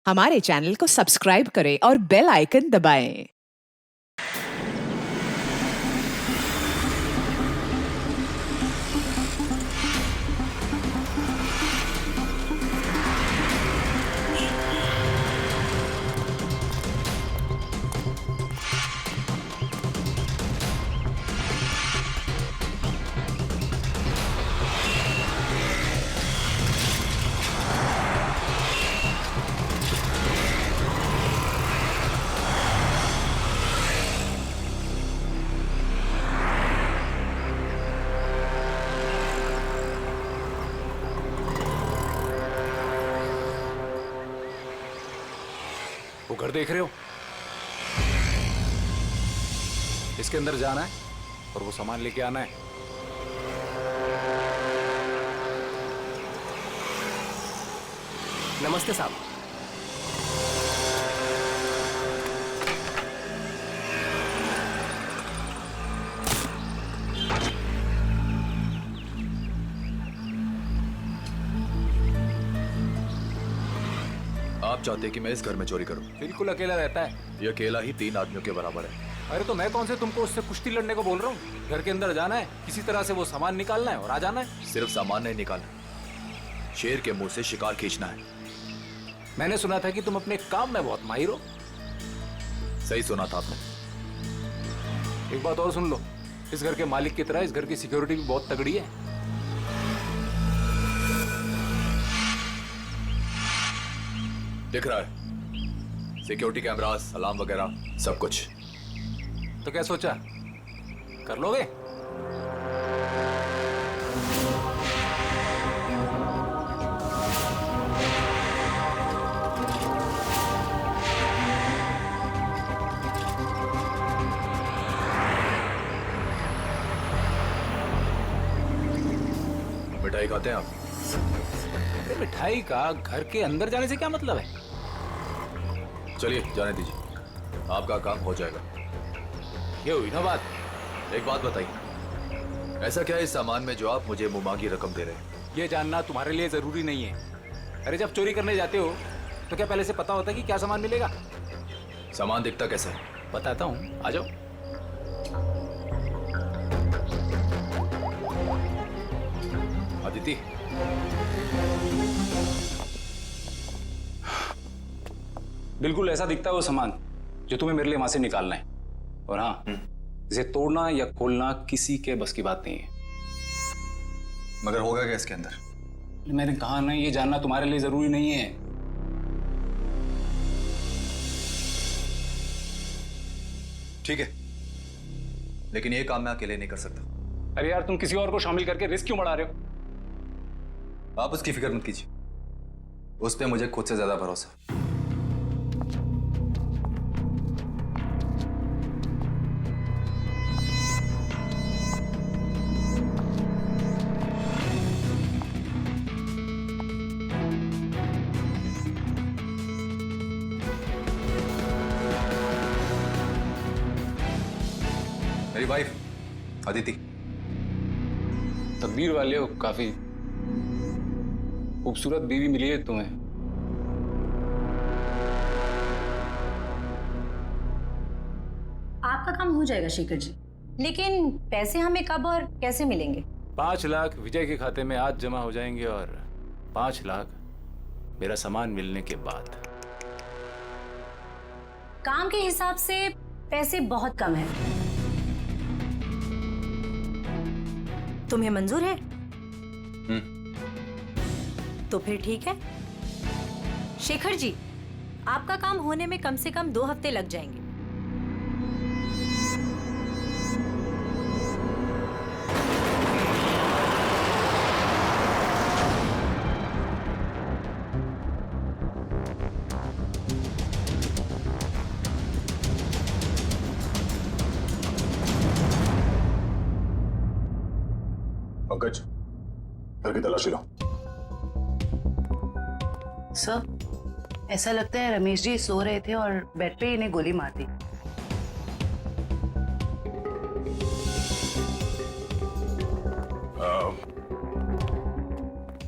हमारे चैनल को सब्सक्राइब करें और बेल आइकन दबाएं। वो घर देख रहे हो? इसके अंदर जाना है और वो सामान लेके आना है। नमस्ते साहब। आप चाहते कि मैं इस घर में चोरी करूं? बिल्कुल अकेला रहता है। ये अकेला ही 3 आदमियों के बराबर है। अरे तो मैं कौन से तुमको उससे कुश्ती लड़ने को बोल रहा हूँ? घर के अंदर जाना है, किसी तरह से वो सामान निकालना है और आ जाना है। सिर्फ सामान नहीं निकालना, शेर के मुंह से शिकार खींचना है। मैंने सुना था कि तुम अपने काम में बहुत माहिर हो। सही सुना था आपने। एक बात और सुन लो, इस घर के मालिक की तरह इस घर की सिक्योरिटी भी बहुत तगड़ी है। दिख रहा है, सिक्योरिटी कैमरास, अलार्म वगैरह सब कुछ। तो क्या सोचा, कर लोगे? मिठाई खाते हैं आप? अरे मिठाई का घर के अंदर जाने से क्या मतलब है? चलिए जाने दीजिए, आपका काम हो जाएगा। ये हुई ना बात। एक बात बताइए, ऐसा क्या है इस सामान में जो आप मुझे मुंहमांगी रकम दे रहे हैं? ये जानना तुम्हारे लिए जरूरी नहीं है। अरे जब चोरी करने जाते हो तो क्या पहले से पता होता है कि क्या सामान मिलेगा? सामान दिखता कैसा है? बताता हूँ, आ जाओ। अदिति, बिल्कुल ऐसा दिखता है वो सामान जो तुम्हें मेरे लिए वहां से निकालना है। और हाँ, इसे तोड़ना या खोलना किसी के बस की बात नहीं है। मगर होगा क्या इसके अंदर? मैंने कहा ना, ये जानना तुम्हारे लिए जरूरी नहीं है। ठीक है, लेकिन ये काम मैं अकेले नहीं कर सकता। अरे यार, तुम किसी और को शामिल करके रिस्क क्यों बढ़ा रहे हो? आप उसकी फिक्र मत कीजिए, उस पर मुझे खुद से ज्यादा भरोसा है। मेरी वाइफ अदिति। तकदीर वाले हो, काफी खूबसूरत बीवी मिली है तुम्हें। आपका काम हो जाएगा शेखर जी, लेकिन पैसे हमें कब और कैसे मिलेंगे? 5 लाख विजय के खाते में आज जमा हो जाएंगे और 5 लाख मेरा सामान मिलने के बाद। काम के हिसाब से पैसे बहुत कम है। तुम्हें मंजूर है? तो फिर ठीक है शेखर जी, आपका काम होने में कम से कम 2 हफ्ते लग जाएंगे। पंकज, घर की तलाशी लो। सर, ऐसा लगता है रमेश जी सो रहे थे और बेड पे इन्हें गोली मार दी।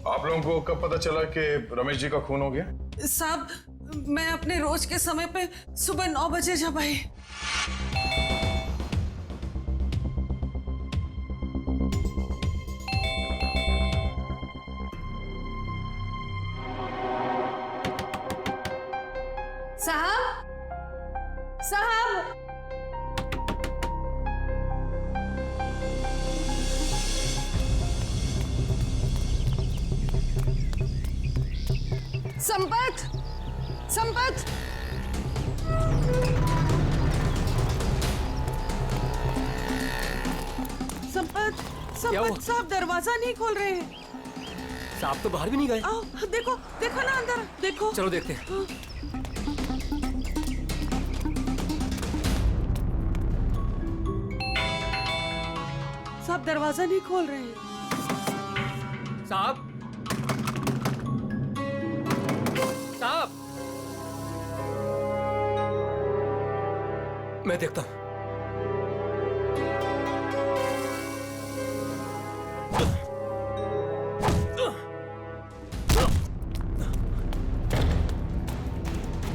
आप लोगों को कब पता चला कि रमेश जी का खून हो गया? साहब, मैं अपने रोज के समय पे सुबह 9 बजे जब आई। साहब, साहब, संपत, संपत, संपत, संपत साहब दरवाजा नहीं खोल रहे हैं। साहब तो बाहर भी नहीं गए। आओ, देखो, देखो ना अंदर, देखो। चलो देखते हैं। साहब दरवाजा नहीं खोल रहे हैं। साहब, साहब, मैं देखता हूं।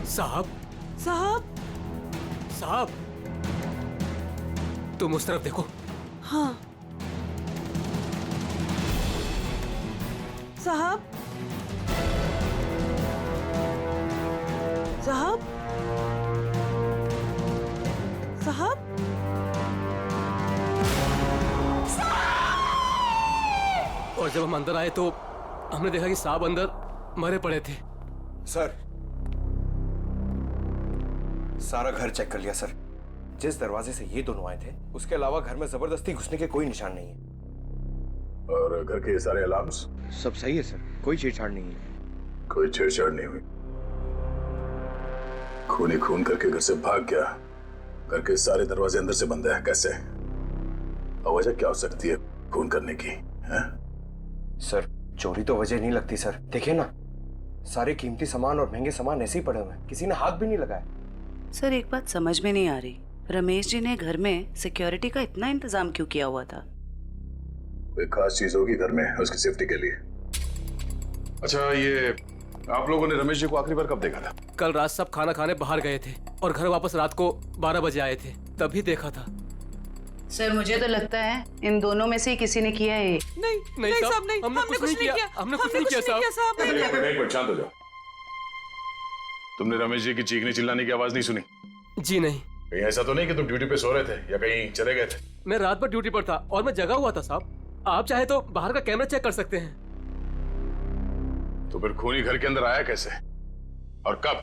साहब, साहब, साहब, तुम उस तरफ देखो। हाँ। साहब, साहब, साहब, और जब हम अंदर आए तो हमने देखा कि साहब अंदर मरे पड़े थे। सर, सारा घर चेक कर लिया सर। जिस दरवाजे से ये दोनों आए थे उसके अलावा घर में जबरदस्ती घुसने के कोई निशान नहीं है। और घर के सारे अलार्म्स सब सही है सर, कोई छेड़छाड़ नहीं है। कोई छेड़छाड़ नहीं हुई। खूनी खून करके घर से भाग गया। घर के सारे दरवाजे अंदर से बंद है। कैसे? और वजह क्या हो सकती है खून करने की? हैं? सर, चोरी तो वजह नहीं लगती सर। देखिए ना, सारे कीमती सामान और महंगे सामान ऐसे ही पड़े हुए हैं, किसी ने हाथ भी नहीं लगाया। सर एक बात समझ में नहीं आ रही, रमेश जी ने घर में सिक्योरिटी का इतना इंतजाम क्यों किया हुआ था? कोई खास चीज होगी घर में उसकी सेफ्टी के लिए। अच्छा, ये आप लोगों ने रमेश जी को आखिरी बार कब देखा था? कल रात सब खाना खाने बाहर गए थे और घर वापस रात को 12 बजे आए थे, तभी देखा था। सर मुझे तो लगता है इन दोनों में से ही किसी ने किया है। नहीं साहब, नहीं, हमने कुछ नहीं किया। हमने कुछ नहीं किया साहब। एक मिनट शांत हो जाओ। तुमने रमेश जी की चीखने चिल्लाने की आवाज नहीं सुनी? जी नहीं। कहीं ऐसा तो नहीं कि तुम ड्यूटी पे सो रहे थे या कहीं चले गए थे? मैं रात भर ड्यूटी पर था और मैं जगा हुआ था साहब। आप चाहे तो बाहर का कैमरा चेक कर सकते हैं। तो फिर खूनी घर के अंदर आया कैसे और कब?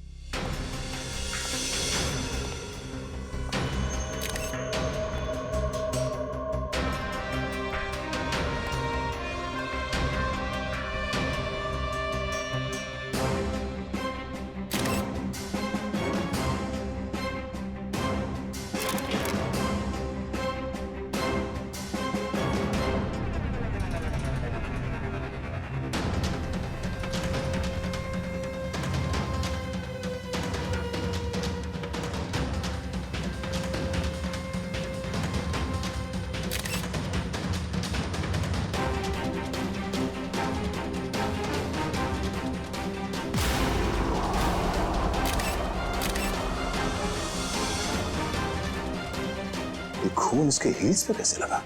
खून इसके हील्स पे कैसे लगा?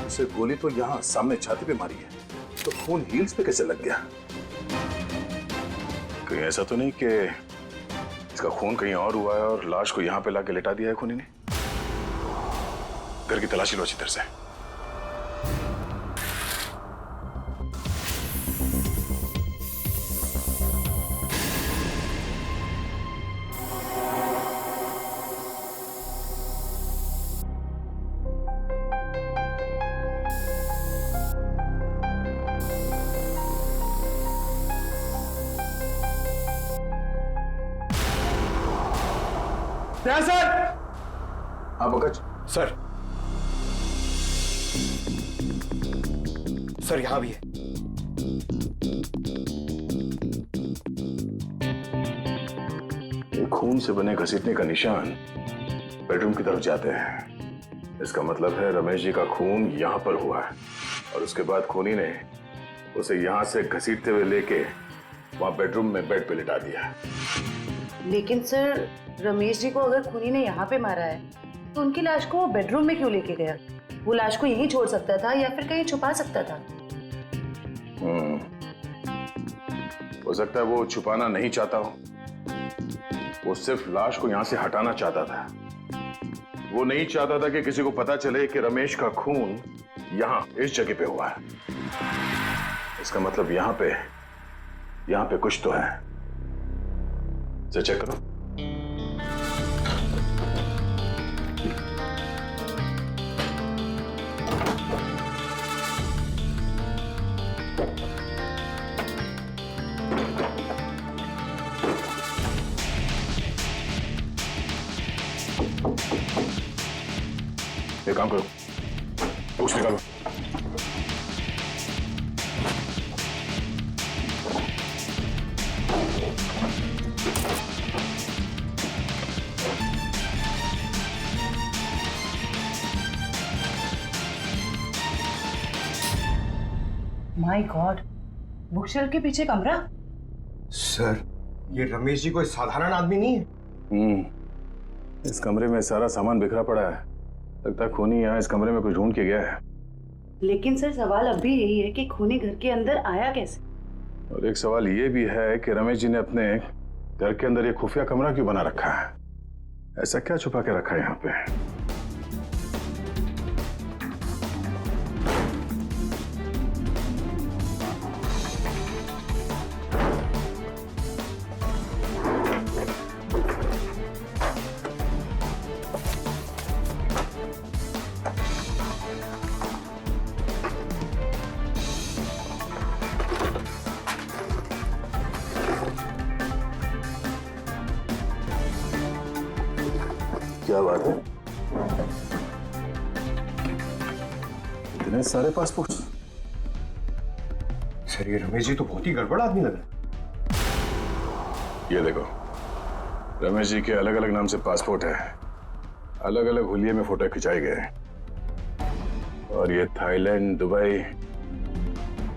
उसे गोली तो यहां सामने छाती पे मारी है, तो खून हील्स पे कैसे लग गया? कहीं ऐसा तो नहीं कि इसका खून कहीं और हुआ है और लाश को यहां पे लाके लेटा दिया है खूनी ने? घर की तलाशी लो अच्छी तरह से। सर। हाँ पंकज। सर, सर यहां भी है। एक खून से बने घसीटने का निशान बेडरूम की तरफ जाते हैं। इसका मतलब है रमेश जी का खून यहां पर हुआ है और उसके बाद खूनी ने उसे यहां से घसीटते हुए लेके वहां बेडरूम में बेड पे लिटा दिया। लेकिन सर, रमेश जी को अगर खूनी ने यहाँ पे मारा है तो उनकी लाश को वो बेडरूम में क्यों लेके गया? वो लाश को यहीं छोड़ सकता था या फिर कहीं छुपा सकता था। हो सकता है वो छुपाना नहीं चाहता हो, वो सिर्फ लाश को यहां से हटाना चाहता था। वो नहीं चाहता था कि किसी को पता चले कि रमेश का खून यहां इस जगह पे हुआ है। इसका मतलब यहां पे कुछ तो है। चेक करो। एक काम करो, बुक्स निकालो। माय गॉड, बुकशेल्फ के पीछे कमरा। सर, ये रमेश जी कोई साधारण आदमी नहीं है। इस कमरे में सारा सामान बिखरा पड़ा है। लगता है खूनी यहाँ इस कमरे में कुछ ढूंढ के गया है। लेकिन सर, सवाल अब भी यही है कि खूनी घर के अंदर आया कैसे? और एक सवाल ये भी है कि रमेश जी ने अपने घर के अंदर ये खुफिया कमरा क्यों बना रखा है? ऐसा क्या छुपा के रखा है यहाँ पे? क्या बात है? इतने सारे पासपोर्ट? सर, ये रमेश जी तो बहुत ही गड़बड़ आदमी लग रहा है। ये देखो, रमेश जी के अलग अलग नाम से पासपोर्ट है, अलग अलग हुलिये में फोटो खिंचाए गए हैं। और ये थाईलैंड, दुबई,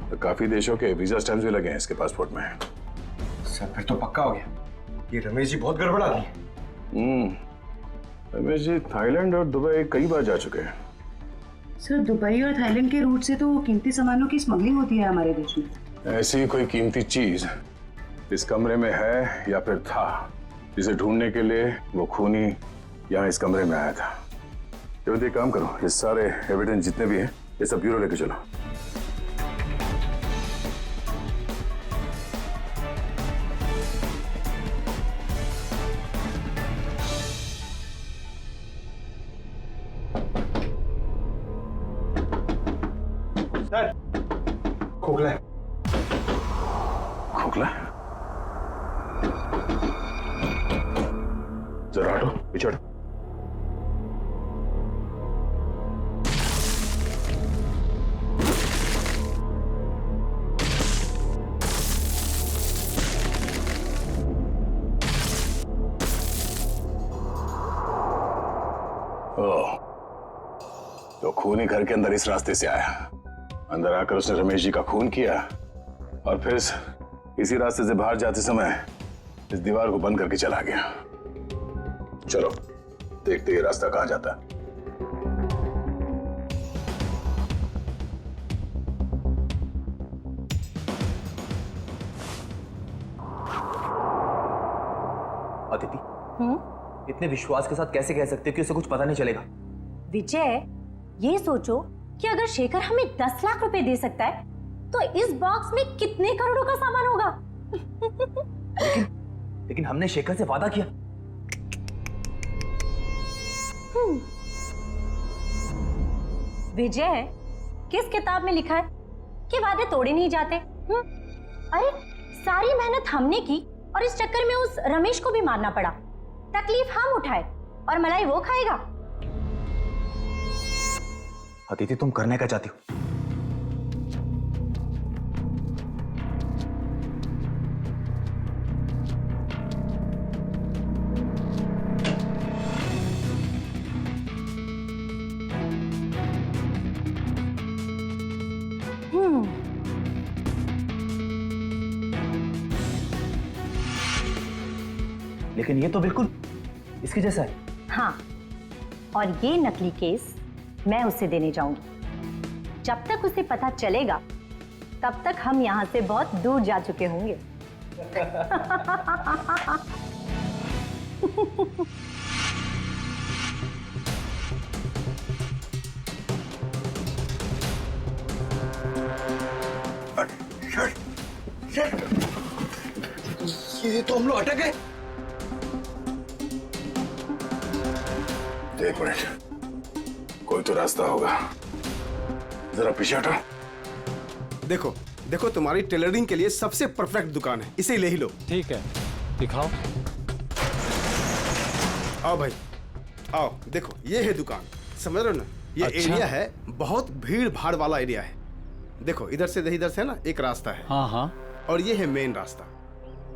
तो काफी देशों के वीजा स्टैम्प्स भी लगे हैं इसके पासपोर्ट में। सर, फिर तो पक्का हो गया, ये रमेश जी बहुत गड़बड़ आदमी है। रमेश जी थाईलैंड और दुबई कई बार जा चुके हैं। सर, दुबई और थाईलैंड के रूट से तो कीमती सामानों की स्मगलिंग होती है हमारे देश में। ऐसी कोई कीमती चीज इस कमरे में है या फिर था, जिसे ढूंढने के लिए वो खूनी यहाँ इस कमरे में आया था। तो एक काम करो, ये सारे एविडेंस जितने भी हैं ये सब ब्यूरो लेके चलो। सर, खोखला है। खोखला? जरा हटो, पीछे हटो। ओह, तो खूनी घर के अंदर इस रास्ते से आया। अंदर आकर उसने रमेश जी का खून किया और फिर इसी रास्ते से बाहर जाते समय इस दीवार को बंद करके चला गया। चलो देखते ये रास्ता कहां जाता है। अदिति, इतने विश्वास के साथ कैसे कह सकते हो कि उसे कुछ पता नहीं चलेगा? विजय, ये सोचो कि अगर शेखर हमें 10 लाख रुपए दे सकता है तो इस बॉक्स में कितने करोड़ों का सामान होगा। लेकिन हमने शेखर से वादा किया। विजय, किस किताब में लिखा है कि वादे तोड़े नहीं जाते? अरे सारी मेहनत हमने की और इस चक्कर में उस रमेश को भी मारना पड़ा। तकलीफ हम उठाए और मलाई वो खाएगा। अदिति, तुम करने क्या चाहती हो? लेकिन ये तो बिल्कुल इसके जैसा है। हाँ, और ये नकली केस मैं उसे देने जाऊंगी। जब तक उसे पता चलेगा तब तक हम यहाँ से बहुत दूर जा चुके होंगे। ये तो हम लोग अटक गए। एक मिनट, कोई तो रास्ता होगा। जरा पीछे हटो। देखो देखो, तुम्हारी टेलरिंग के लिए सबसे परफेक्ट दुकान है, इसे ले ही लो। ठीक है, दिखाओ। आओ भाई, आओ। देखो ये है दुकान, समझ रहे हो ना? ये अच्छा। एरिया है, बहुत भीड़ भाड़ वाला एरिया है। देखो इधर से ना एक रास्ता है। हाँ हाँ। और ये है मेन रास्ता।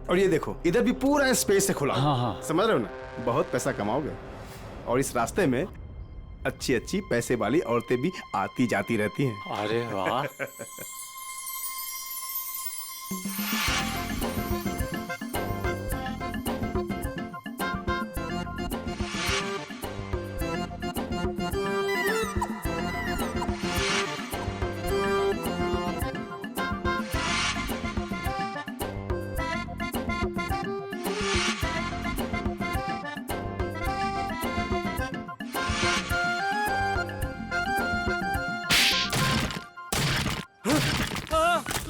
और ये देखो इधर भी पूरा स्पेस है खुला। हाँ हाँ। समझ रहे हो ना? बहुत पैसा कमाओगे। और इस रास्ते में अच्छी अच्छी पैसे वाली औरतें भी आती जाती रहती हैं। अरे वाह।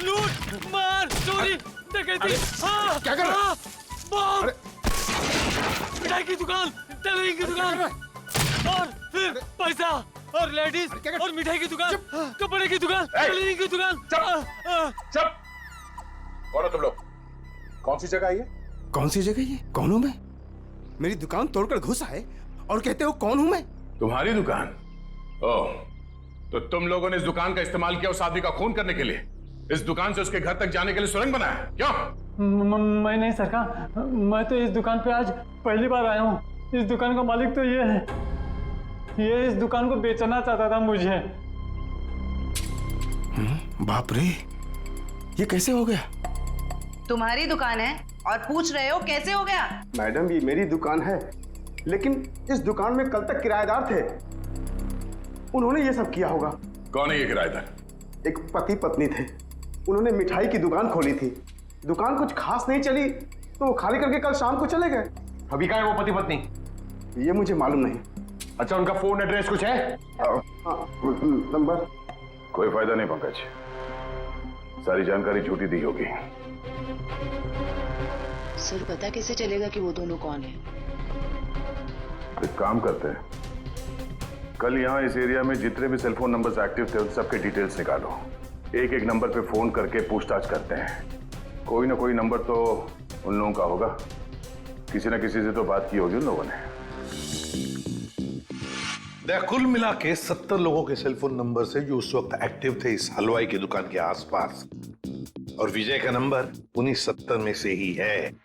लूट, मार, चोरी, डकैती। हाँ, क्या कर रहा है? बम, मिठाई की दुकान, टेलरिंग की दुकान, और फिर पैसा और लेडीज और मिठाई की दुकान, कपड़े की दुकान, टेलरिंग की दुकान। चुप। कौन हो तुम लोग? कौन सी जगह है ये? कौन सी जगह ये? कौन हूं मैं? मेरी दुकान तोड़कर घुसा है और कहते हो कौन हूं मैं? तुम्हारी दुकान? ओह, तो तुम लोगों ने इस दुकान का इस्तेमाल किया उस आदमी का खून करने के लिए? इस दुकान से उसके घर तक जाने के लिए सुरंग बनाया? क्यों? मैं नहीं सरकार, मैं तो इस दुकान पे आज पहली बार आया हूँ। इस दुकान का मालिक तो ये है। ये इस दुकान को बेचना चाहता था मुझे। बाप रे, ये कैसे हो गया? तुम्हारी दुकान है और पूछ रहे हो कैसे हो गया? मैडम ये मेरी दुकान है, लेकिन इस दुकान में कल तक किराएदार थे। उन्होंने ये सब किया होगा। कौन है ये किराएदार? एक पति पत्नी थे, उन्होंने मिठाई की दुकान खोली थी। दुकान कुछ खास नहीं चली तो वो खाली करके कल शाम को चले गए। अभी कहाँ है वो पति पत्नी? ये मुझे मालूम नहीं। अच्छा, उनका फोन एड्रेस कुछ है? नंबर? कोई फायदा नहीं पंकज, सारी जानकारी झूठी दी होगी। सर पता कैसे चलेगा कि वो दोनों कौन है? एक काम करते हैं, कल यहाँ इस एरिया में जितने भी सेलफोन नंबर्स एक्टिव थे उन सबके डिटेल्स निकालो। एक एक नंबर पे फोन करके पूछताछ करते हैं। कोई ना कोई नंबर तो उन लोगों का होगा। किसी ना किसी से तो बात की होगी उन लोगों ने। कुल मिला के 70 लोगों के सेलफोन नंबर से जो उस वक्त एक्टिव थे इस हलवाई की दुकान के आसपास, और विजय का नंबर उन्हीं 70 में से ही है।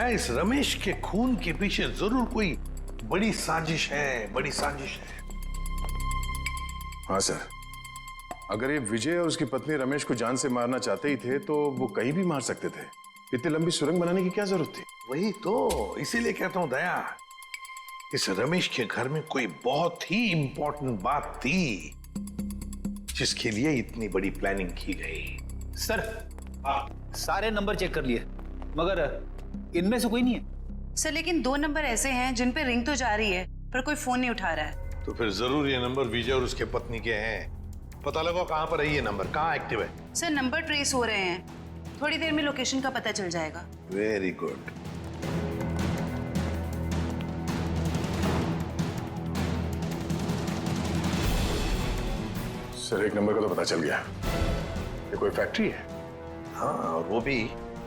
इस रमेश के खून के पीछे जरूर कोई बड़ी साजिश है, बड़ी साजिश है। हाँ सर, अगर ये विजय और उसकी पत्नी रमेश को जान से मारना चाहते ही थे तो वो कहीं भी मार सकते थे। इतनी लंबी सुरंग बनाने की क्या जरूरत थी? वही तो, इसीलिए कहता हूं दया, इस रमेश के घर में कोई बहुत ही इंपॉर्टेंट बात थी जिसके लिए इतनी बड़ी प्लानिंग की गई। सर, सारे नंबर चेक कर लिए मगर इनमें से कोई नहीं है। सर लेकिन 2 नंबर ऐसे हैं जिन पे रिंग तो जा रही है पर कोई फोन नहीं उठा रहा है। तो फिर जरूर ये नंबर विजय और उसके पत्नी के हैं। पता लगाओ कहां पर है ये नंबर, कहां एक्टिव है। सर नंबर ट्रेस हो रहे हैं, थोड़ी देर में लोकेशन का पता चल जाएगा। Very good. सर एक नंबर का तो पता चल गया, ये कोई फैक्ट्री है। हाँ, और वो भी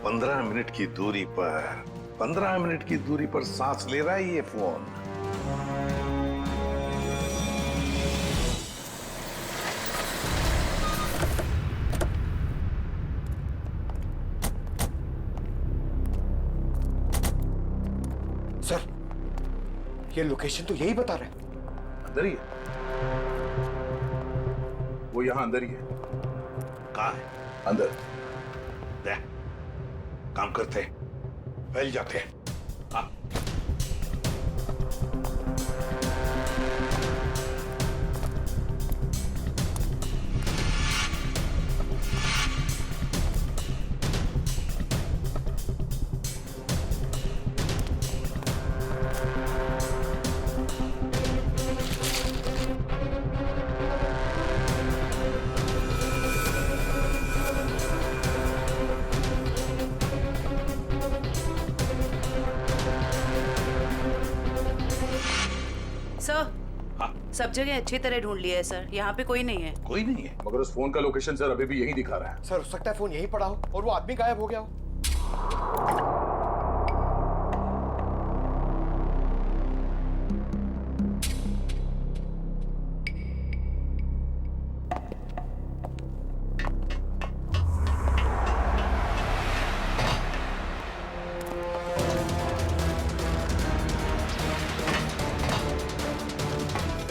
15 मिनट की दूरी पर। 15 मिनट की दूरी पर सांस ले रहा है ये फोन। सर, ये लोकेशन तो यही बता रहा है। अंदर ही है। वो यहाँ अंदर ही है। कहाँ है? अंदर। दे, काम करते फैल जाते हैं। हाँ। सर, सब जगह अच्छी तरह ढूंढ लिया है सर, यहाँ पे कोई नहीं है। कोई नहीं है? मगर उस फोन का लोकेशन सर अभी भी यही दिखा रहा है। सर हो सकता है फोन यहीं पड़ा हो और वो आदमी गायब हो गया हो।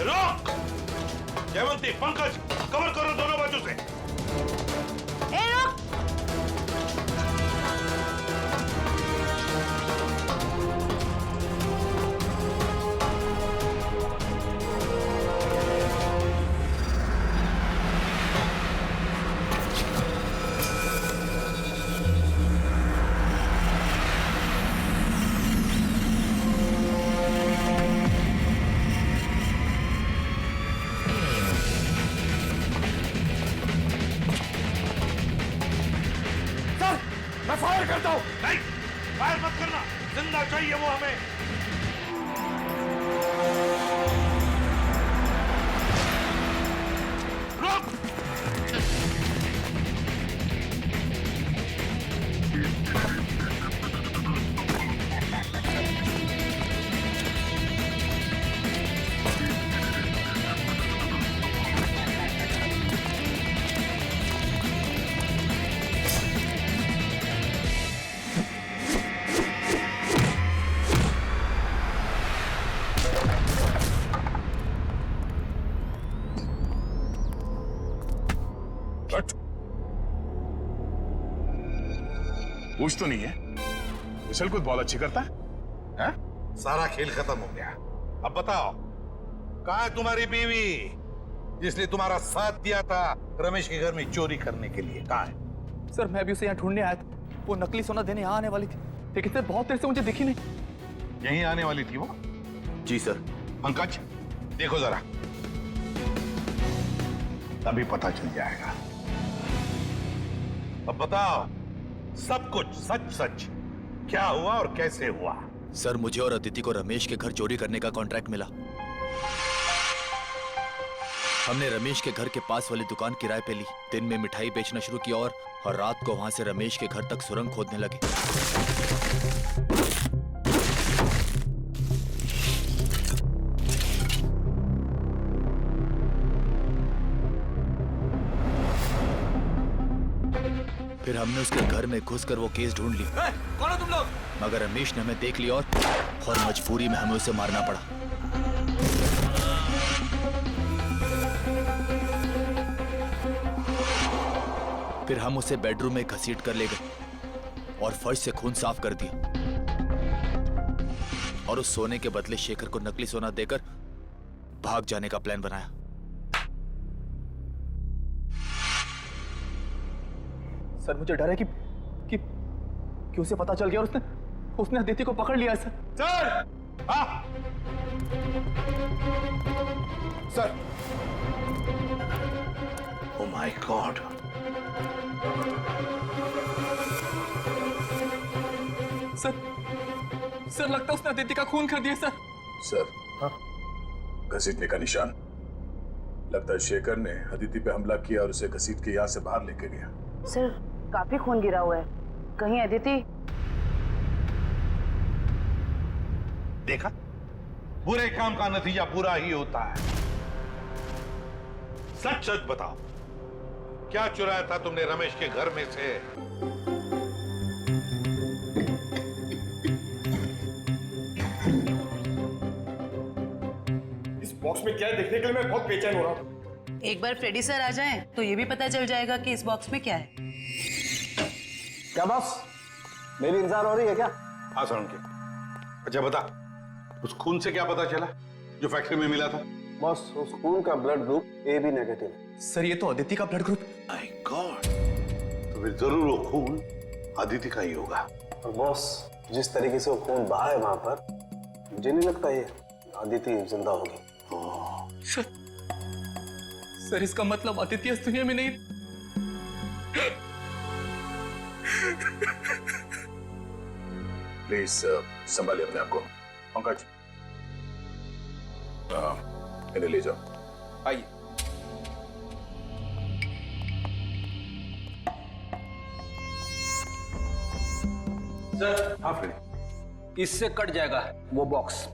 रोक! जयवंती, पंकज, कवर करो दोनों बाजू से। ए रुक! मैं फायर करता हूं। नहीं, फायर मत करना, जिंदा चाहिए वो हमें। रोक! पूछ तो नहीं है? विशल कुछ बहुत अच्छी करता है? हैं? सारा खेल खत्म हो गया। अब बताओ, कहाँ है तुम्हारी बीवी जिसने तुम्हारा साथ दिया था रमेश के घर में चोरी करने के लिए? कहाँ है? सर मैं भी उसे यहाँ ढूंढने आया था, वो नकली सोना देने यहाँ आने वाली थी, लेकिन सर बहुत देर से मुझे दिखी नहीं। यहीं आने वाली थी वो? जी सर। पंकज, देखो जरा, तभी पता चल जाएगा। अब बताओ, सब कुछ सच सच क्या हुआ और कैसे हुआ? सर मुझे और अदिति को रमेश के घर चोरी करने का कॉन्ट्रैक्ट मिला। हमने रमेश के घर के पास वाली दुकान किराए पे ली, दिन में मिठाई बेचना शुरू किया और रात को वहां से रमेश के घर तक सुरंग खोदने लगे। फिर हमने उसके घर में घुसकर वो केस ढूंढ ली। कौन हो तुम लोग? मगर रमेश ने हमें देख लिया और मजबूरी में हमें उसे मारना पड़ा। फिर हम उसे बेडरूम में घसीट कर ले गए और फर्श से खून साफ कर दिया और उस सोने के बदले शेखर को नकली सोना देकर भाग जाने का प्लान बनाया। सर मुझे डर है कि उसे पता चल गया और उसने अदिति को पकड़ लिया है सर। सर! हाँ! Sir! Oh my God! Sir लगता है उसने अदिति का खून कर दिया सर। सर, हाँ? घसीटने का निशान। लगता है शेखर ने अदिति पे हमला किया और उसे घसीट के यहाँ से बाहर लेके गया। सर, काफी खून गिरा हुआ है। कहीं अदिति? देखा, बुरे काम का नतीजा बुरा ही होता है। सच सच बताओ, क्या चुराया था तुमने रमेश के घर में से? इस बॉक्स में क्या है देखने के लिए मैं बहुत बेचैन हो रहा हूँ। एक बार फ्रेडी सर आ जाएं तो ये भी पता चल जाएगा कि इस बॉक्स में क्या है। क्या बॉस, मेरी इंतजार हो रही है क्या? हाँ सौरभ की। अच्छा बता, उस खून से क्या पता चला जो फैक्ट्री में मिला था? बॉस, उस खून का ब्लड ग्रुप AB नेगेटिव है। सर ये तो अदिति का ब्लड ग्रुप। माय गॉड, तो फिर जरूर वो खून अदिति का ही होगा। और बॉस, जिस तरीके से वो खून बहा है वहां पर, मुझे नहीं लगता ये अदिति जिंदा होगी। सर इसका मतलब अदिति इस दुनिया में नहीं। प्लीज संभालिए अपने आप को। पंकज, इन्हें ले जाओ। आइए। सर, हाँ फ्रेडी, इससे कट जाएगा वो बॉक्स।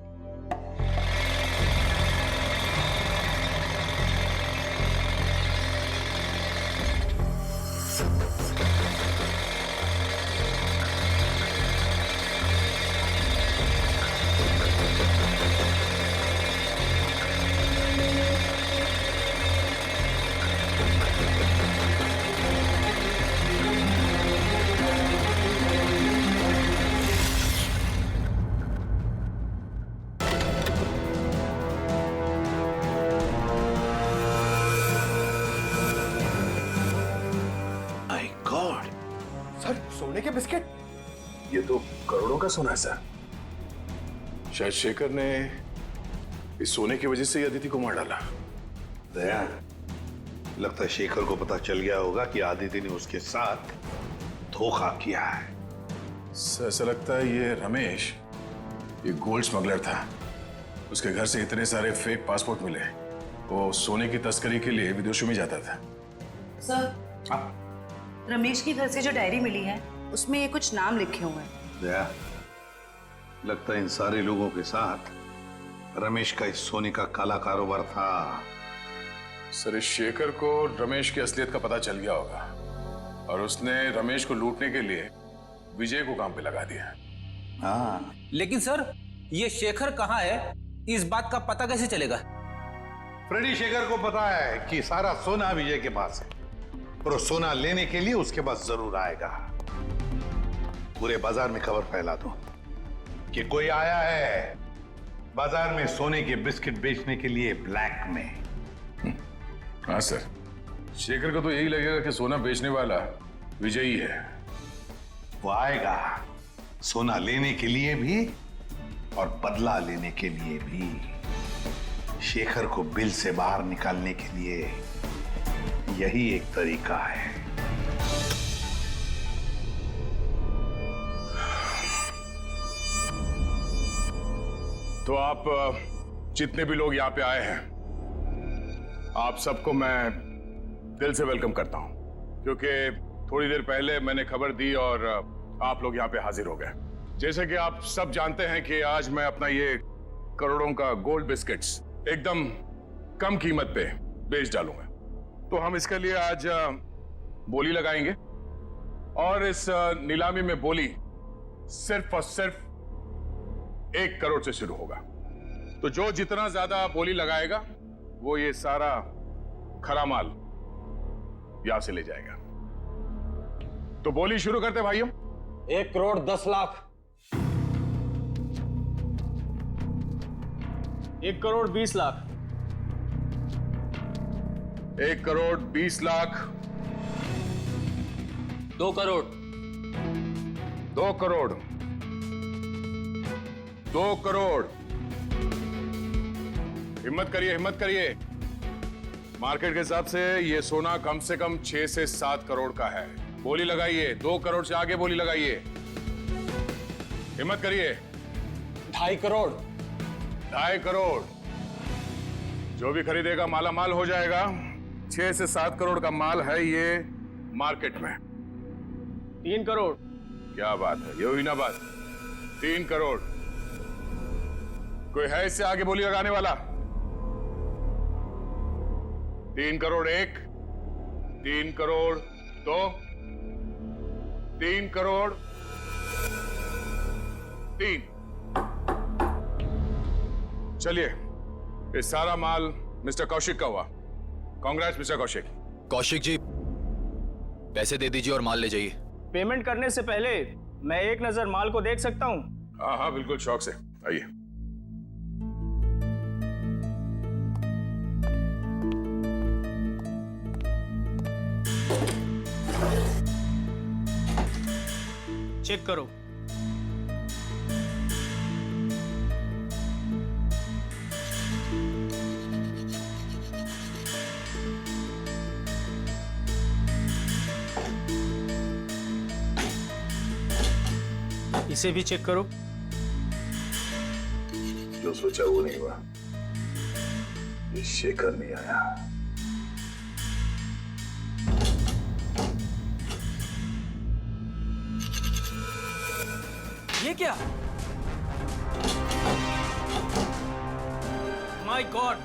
माय गॉड, सर सोने के बिस्किट? ये तो करोड़ों का सोना है सर। शायद शेखर ने इस सोने की वजह से ही अदिति को मार डाला। दया, लगता है शेखर को पता चल गया होगा कि आदिति ने उसके साथ धोखा किया है। सर ऐसा लगता है ये रमेश एक गोल्ड स्मगलर था। उसके घर से इतने सारे फेक पासपोर्ट मिले। वो सोने की तस्करी के लिए विदेशों में जाता था। सर, रमेश के घर से जो डायरी मिली है उसमें ये कुछ नाम लिखे हुए हैं। दया, लगता है इन सारे लोगों के साथ रमेश का इस सोने का काला कारोबार था। सर इस शेखर को रमेश की असलियत का पता चल गया होगा और उसने रमेश को लूटने के लिए विजय को काम पे लगा दिया। हाँ, लेकिन सर ये शेखर कहाँ है, इस बात का पता कैसे चलेगा? फ्रेडी शेखर को पता है कि सारा सोना विजय के पास है और वो सोना लेने के लिए उसके पास जरूर आएगा। पूरे बाजार में खबर फैला दो कि कोई आया है बाजार में सोने के बिस्किट बेचने के लिए ब्लैक में। हाँ सर, शेखर को तो यही लगेगा कि सोना बेचने वाला विजय ही है। वो आएगा सोना लेने के लिए भी और बदला लेने के लिए भी। शेखर को बिल से बाहर निकालने के लिए यही एक तरीका है। तो आप जितने भी लोग यहाँ पे आए हैं, आप सबको मैं दिल से वेलकम करता हूं, क्योंकि थोड़ी देर पहले मैंने खबर दी और आप लोग यहाँ पे हाजिर हो गए। जैसे कि आप सब जानते हैं कि आज मैं अपना ये करोड़ों का गोल्ड बिस्किट्स एकदम कम कीमत पे बेच डालूंगा। तो हम इसके लिए आज बोली लगाएंगे और इस नीलामी में बोली सिर्फ और सिर्फ 1 करोड़ से शुरू होगा। तो जो जितना ज्यादा बोली लगाएगा वो ये सारा खरा माल यहां से ले जाएगा। तो बोली शुरू करते भाइयों। 1 करोड़ 10 लाख। 1 करोड़ 20 लाख। 1 करोड़ 20 लाख। 2 करोड़। 2 करोड़। 2 करोड़। हिम्मत करिए, हिम्मत करिए। मार्केट के हिसाब से ये सोना कम से कम 6 से 7 करोड़ का है। बोली लगाइए, 2 करोड़ से आगे बोली लगाइए। हिम्मत करिए। 2.5 करोड़। 2.5 करोड़। जो भी खरीदेगा माला माल हो जाएगा। 6 से 7 करोड़ का माल है ये मार्केट में। 3 करोड़। क्या बात है, ये हुई ना बात। 3 करोड़। कोई है इससे आगे बोली लगाने वाला? 3 करोड़ 1, 3 करोड़ 2, 3 करोड़ 3। चलिए, ये सारा माल मिस्टर कौशिक का हुआ। कांग्रेस मिस्टर कौशिक। कौशिक जी, पैसे दे दीजिए और माल ले जाइए। पेमेंट करने से पहले मैं एक नजर माल को देख सकता हूँ? हाँ हाँ बिल्कुल, शौक से आइए। चेक करो। इसे भी चेक करो। जो सोचा वो नहीं हुआ। ये शेखर नहीं आया। ये क्या? माय गॉड,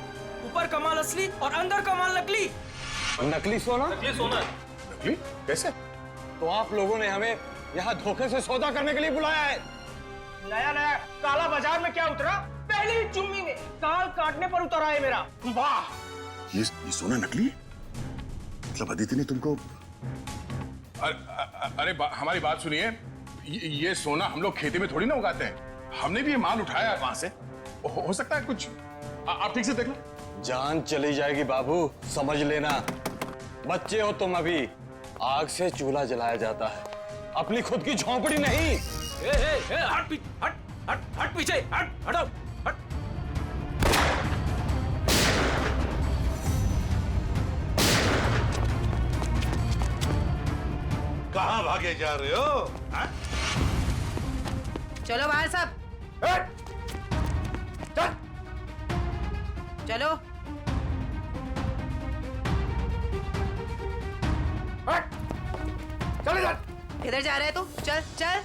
ऊपर कमाल असली और अंदर कमाल नकली। नकली सोना? नकली सोना। नकली? कैसे? तो आप लोगों ने हमें यहाँ धोखे से सौदा करने के लिए बुलाया है? नया नया काला बाजार में क्या उतरा? पहली ही चुम्मी में काल काटने पर उतरा है मेरा। वाह! ये सोना नकली? मतलब अदिति ने तुमको? अरे हमारी बात सुनिए। ये सोना हम लोग खेती में थोड़ी ना उगाते हैं। हमने भी ये माल उठाया वहां से। हो सकता है कुछ। आप ठीक से देख लो। जान चली जाएगी बाबू, समझ लेना। बच्चे हो तुम अभी। आग से चूल्हा जलाया जाता है, अपनी खुद की झोंपड़ी नहीं। हट पीछे, हटो, हट। कहां भागे जा रहे हो? हा? चलो बाहर सब। चलो। चले जा। किधर जा रहे है तू? चल चल।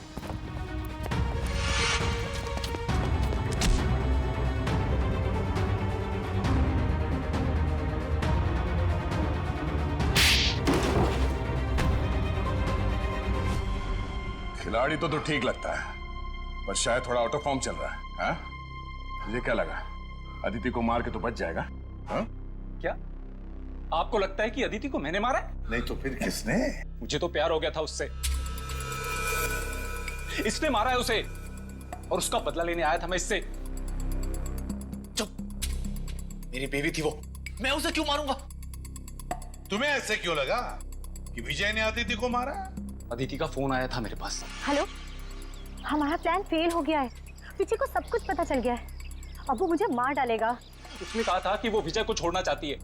खिलाड़ी तो ठीक लगता है, पर शायद थोड़ा आउट ऑफ फॉर्म चल रहा है। हाँ? मुझे क्या लगा, अदिति को मार के तो बच जाएगा? हाँ? क्या आपको लगता है कि अदिति को मैंने मारा? नहीं तो फिर किसने? मुझे तो प्यार हो गया था उससे। इसने मारा है उसे और उसका बदला लेने आया था मैं इससे। चुप, मेरी बेबी थी वो, मैं उसे क्यों मारूंगा? तुम्हें ऐसे क्यों लगा कि विजय ने अदिति को मारा? अदिति का फोन आया था मेरे पास। हेलो, हमारा प्लान फेल हो गया है। विजय को सब कुछ पता चल गया है। अब वो मुझे मार डालेगा। उसने कहा था कि वो विजय को छोड़ना चाहती है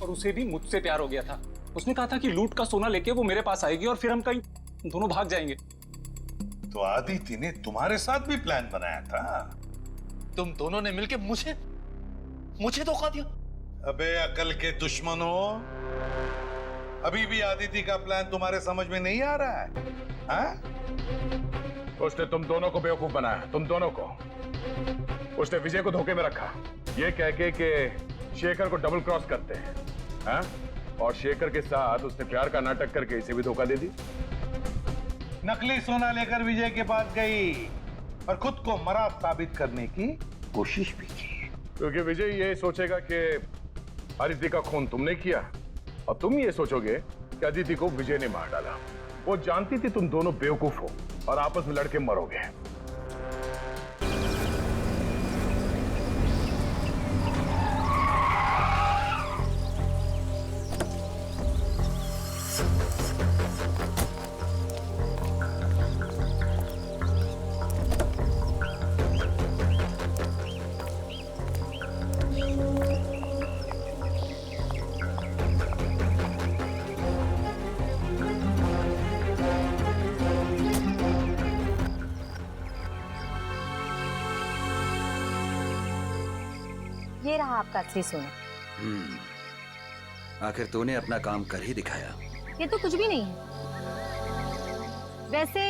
और उसे भी मुझसे प्यार हो गया था। उसने कहा था कि लूट का सोना लेके वो मेरे पास आएगी और फिर हम कहीं दोनों भाग जाएंगे। तो अदिति ने तुम्हारे साथ भी प्लान बनाया था? तुम दोनों ने मिलकर मुझे धोखा दिया। अबे अकल के दुश्मनों, अभी भी अदिति का प्लान तुम्हारे समझ में नहीं आ रहा है? हाँ? उसने तुम दोनों को बेवकूफ बनाया, तुम दोनों को। उसने विजय को धोखे में रखा, ये कह के कि शेखर को डबल क्रॉस करते हैं। हाँ? और शेखर के साथ उसने प्यार का नाटक करके इसे भी धोखा दे दी। नकली सोना लेकर विजय के पास गई और खुद को मरा साबित करने की कोशिश भी की, क्योंकि विजय ये सोचेगा कि अदिति का खून तुमने किया और तुम ये सोचोगे कि अदिति को विजय ने मार डाला। वो जानती थी तुम दोनों बेवकूफ हो और आपस में लड़के मरोगे। ये रहा आपका असली सोना। आखिर तूने अपना काम कर ही दिखाया। ये तो कुछ भी नहीं है। वैसे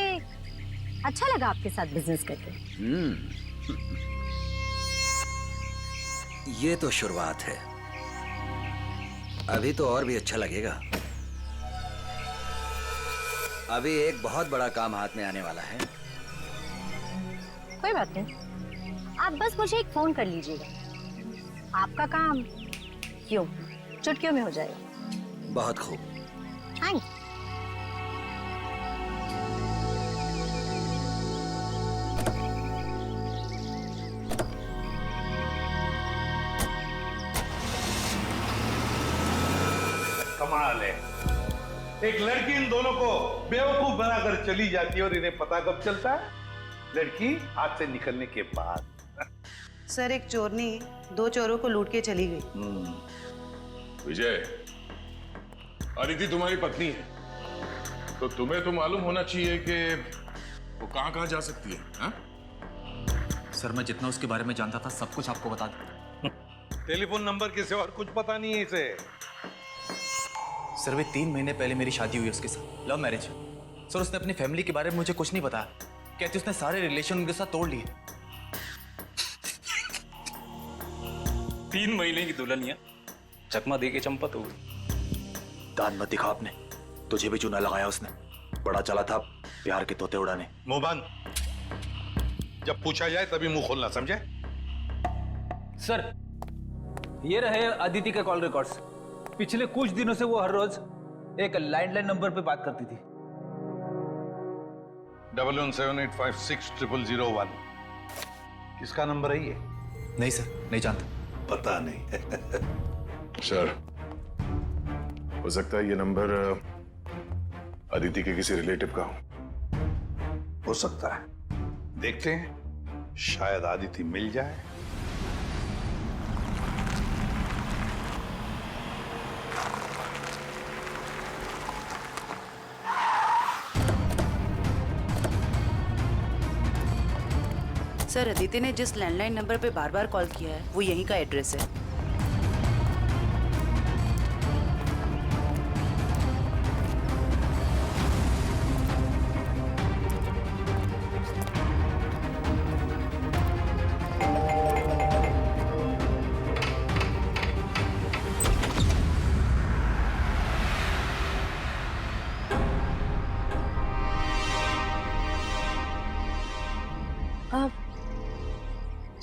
अच्छा लगा आपके साथ बिजनेस करके। ये तो शुरुआत है, अभी तो और भी अच्छा लगेगा। अभी एक बहुत बड़ा काम हाथ में आने वाला है। कोई बात नहीं, आप बस मुझे एक फोन कर लीजिएगा। आपका काम क्यों, चुटकियों में हो जाएगा। बहुत खूब। थैंक्स। कमाल है, एक लड़की इन दोनों को बेवकूफ बनाकर चली जाती है और इन्हें पता कब चलता है? लड़की हाथ से निकलने के बाद। सर, एक चोरनी 2 चोरों को लूट के चली गई। विजय, अदिति तुम्हारी पत्नी है, तो तुम्हें तो मालूम होना चाहिए कि वो कहां जा सकती है, हा? सर, मैं जितना उसके बारे में जानता था सब कुछ आपको बता दूं। टेलीफोन नंबर के सिवा और कुछ पता नहीं है इसे। सर, वे 3 महीने पहले मेरी शादी हुई उसके साथ, लव मैरिज। सर, उसने अपनी फैमिली के बारे में मुझे कुछ नहीं बताया। कहती उसने सारे रिलेशन उनके साथ तोड़ लिए। 3 महीने की दुल्हनिया चकमा दे के चंपत हो गई। दान मत दिखा आपने, तुझे भी चूना लगाया उसने। बड़ा चला था प्यार के तोते उड़ाने। मुंह बंद, जब पूछा जाए तभी मुंह खोलना, समझे? सर, ये रहे अदिति के कॉल रिकॉर्ड्स। पिछले कुछ दिनों से वो हर रोज एक लैंडलाइन नंबर पे बात करती थी। 1178560001। किसका नंबर है ये? नहीं सर, नहीं जानता। पता नहीं। सर, हो सकता है ये नंबर अदिति के किसी रिलेटिव का हो सकता है, देखते हैं, शायद अदिति मिल जाए। सर, अदिति ने जिस लैंडलाइन नंबर पे बार बार कॉल किया है वो यहीं का एड्रेस है।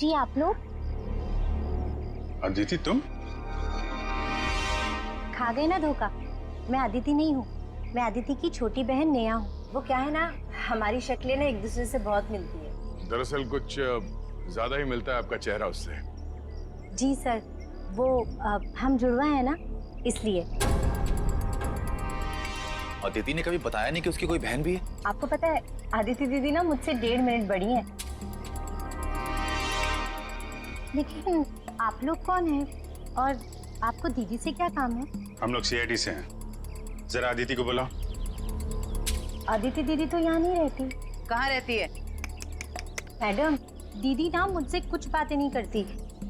जी आप लोग? अदिति, तुम खा गए ना धोखा। मैं अदिति नहीं हूँ, मैं अदिति की छोटी बहन नेहा हूँ। वो क्या है ना, हमारी शक्लें ना एक दूसरे से बहुत मिलती है। दरअसल कुछ ज्यादा ही मिलता है आपका चेहरा उससे। जी सर, वो हम जुड़वा है ना, इसलिए। अदिति ने कभी बताया नहीं कि उसकी कोई बहन भी है? आपको पता है, अदिति दीदी ना मुझसे 1.5 मिनट बड़ी है। लेकिन आप लोग कौन हैं और आपको दीदी से क्या काम है? हम लोग CID से हैं। जरा अदिति को बुलाओ। अदिति दीदी तो यहाँ नहीं रहती। कहाँ रहती है? मैडम, दीदी ना मुझसे कुछ बातें नहीं करती।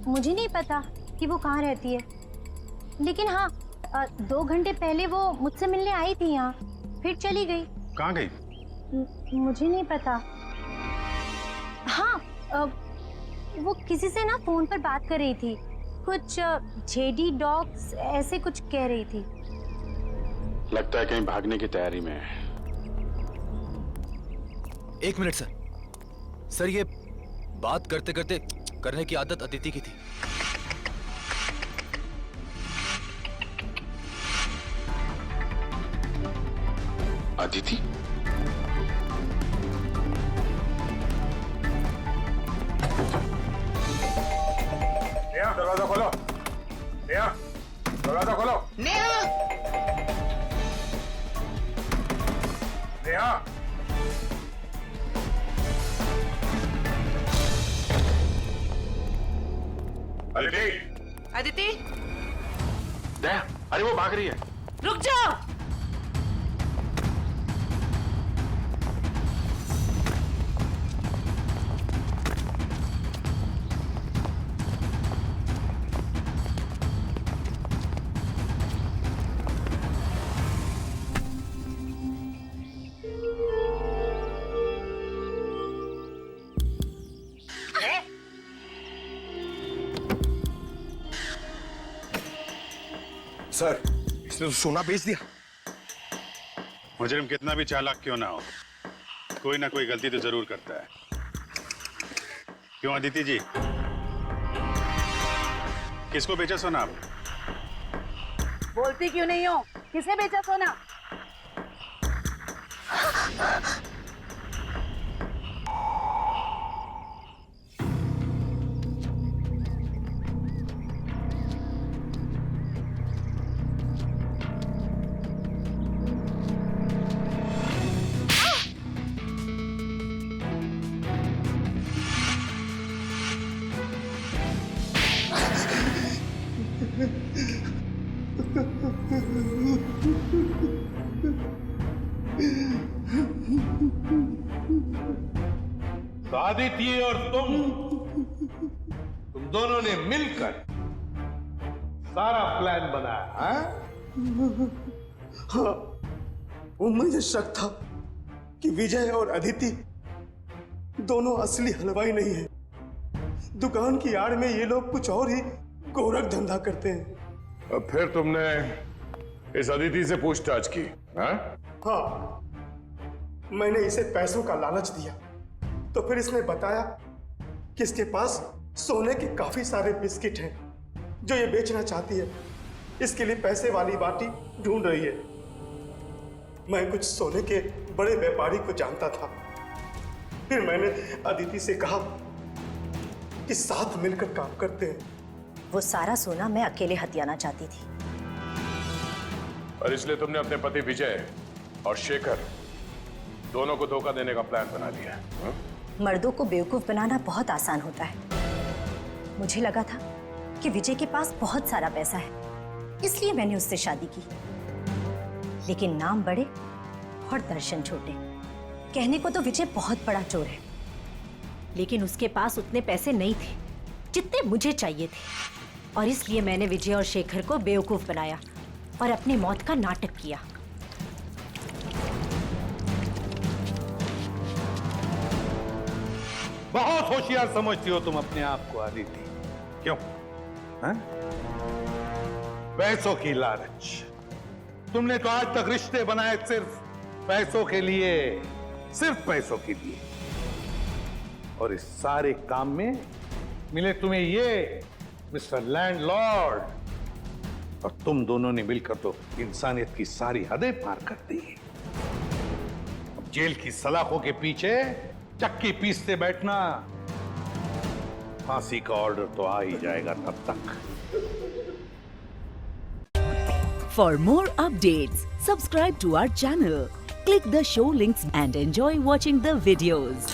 मुझे नहीं पता कि वो कहाँ रहती है, लेकिन हाँ 2 घंटे पहले वो मुझसे मिलने आई थी यहाँ, फिर चली गई। कहाँ गई? मुझे नहीं पता। हाँ, वो किसी से ना फोन पर बात कर रही थी, कुछ जेडी डॉग्स ऐसे कुछ कह रही थी। लगता है कहीं भागने की तैयारी में है। 1 मिनट सर। सर, ये बात करते करते करने की आदत अदिति की थी। अदिति? नेहा, दरवाजा खोलो। नेहा, दरवाजा खोलो। नेहा! नेहा! अदिति! अदिति, नेहा, अरे वो भाग रही है। रुक जाओ। सर, इसने तो सोना बेच दिया। मुजरिम कितना भी चालाक क्यों ना हो, कोई ना कोई गलती तो जरूर करता है। क्यों अदिति जी, किसको बेचा सोना आप? बोलती क्यों नहीं हो? किसे बेचा सोना? तो आदित्य और तुम दोनों ने मिलकर सारा प्लान बनाया, हाँ? हाँ, वो मुझे शक था कि विजय और अदिति दोनों असली हलवाई नहीं है। दुकान की आड़ में ये लोग कुछ और ही गोरख धंधा करते हैं। अब फिर तुमने इस अदिति से पूछताछ की, हाँ? हाँ, मैंने इसे पैसों का लालच दिया, तो फिर इसने बताया कि इसके पास सोने के काफी सारे बिस्किट हैं जो ये बेचना चाहती है। इसके लिए पैसे वाली बाटी ढूंढ रही है। मैं कुछ सोने के बड़े व्यापारी को जानता था। फिर मैंने अदिति से कहा कि साथ मिलकर काम करते हैं। वो सारा सोना मैं अकेले हथियाना चाहती थी, और इसलिए तुमने अपने पति विजय और शेखर दोनों को धोखा देने का प्लान बना लिया, हाँ? मर्दों को बेवकूफ बनाना बहुत आसान होता है। मुझे लगा था कि विजय के पास बहुत सारा पैसा है, इसलिए मैंने उससे शादी की। लेकिन नाम बड़े और दर्शन छोटे। कहने को तो विजय बहुत बड़ा चोर है, लेकिन उसके पास उतने पैसे नहीं थे जितने मुझे चाहिए थे, और इसलिए मैंने विजय और शेखर को बेवकूफ बनाया और अपनी मौत का नाटक किया। बहुत होशियार समझती हो तुम अपने आप को आदित्य, क्यों? हाँ? पैसों की लालच। तुमने तो आज तक रिश्ते बनाए सिर्फ पैसों के लिए, सिर्फ पैसों के लिए, और इस सारे काम में मिले तुम्हें ये मिस्टर लैंडलॉर्ड, और तुम दोनों ने मिलकर तो इंसानियत की सारी हदें पार कर दी। अब जेल की सलाखों के पीछे चक्की पीसते बैठना, फांसी का ऑर्डर तो आ ही जाएगा तब तक। For more updates, subscribe to our channel, click the show links and enjoy watching the videos.